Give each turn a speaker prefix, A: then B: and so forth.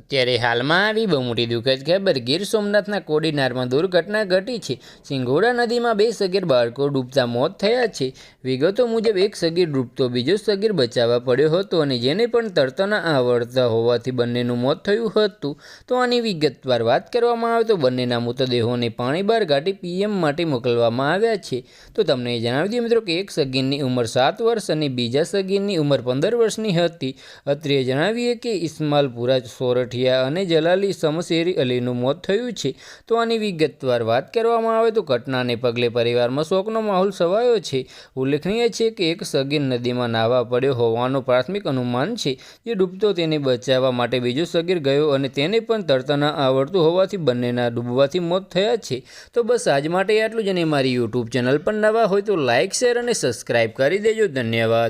A: અત્યારે હાલમાં આવી બહુ મોટી દુઃખદ ખબર ગીર સોમનાથના કોડીનારમાં દુર્ઘટના ઘટી છે। સિંઘોડા નદીમાં 2 સગીર બાળકો ડૂબતા મોત થયા છે। વિગતો મુજબ એક સગીર ડૂબતો બીજો સગીર બચાવવા પડ્યો હતો અને જેને પણ તરતા ન આવડતા હોવાથી બંનેનું મોત થયું હતું। તો આની વિગતવાર વાત કરવામાં આવે તો બંનેના મૃતદેહોને પાણી બહાર કાઢી પીએમ માટે મોકલવામાં આવ્યા છે। તો તમને જણાવી દઈએ મિત્રો કે એક સગીરની ઉંમર 7 વર્ષ અને બીજા સગીરની ઉંમર 15 વર્ષની હતી। અત્રે જણાવીએ કે ઇસ્માલપુરા સોરઠિયા અને જલાલી શમશેરી અલીનું મોત થયું છે। તો આની વિગતવાર વાત કરવામાં આવે તો ઘટનાને પગલે પરિવારમાં શોકનો માહોલ છવાયો છે। ઉલ્લેખનીય છે કે એક સગીર નદીમાં નાહવા પડ્યો હોવાનું પ્રાથમિક અનુમાન છે। જે ડૂબતો તેને બચાવવા માટે બીજો સગીર ગયો અને તેને પણ તરતા ન આવડતું હોવાથી બંનેના ડૂબવાથી મોત થયા છે। તો બસ આજ માટે આટલું જ, અને મારી યુટ્યુબ ચેનલ પર નવા હોય તો લાઇક, શેર અને સબસ્ક્રાઈબ કરી દેજો। ધન્યવાદ।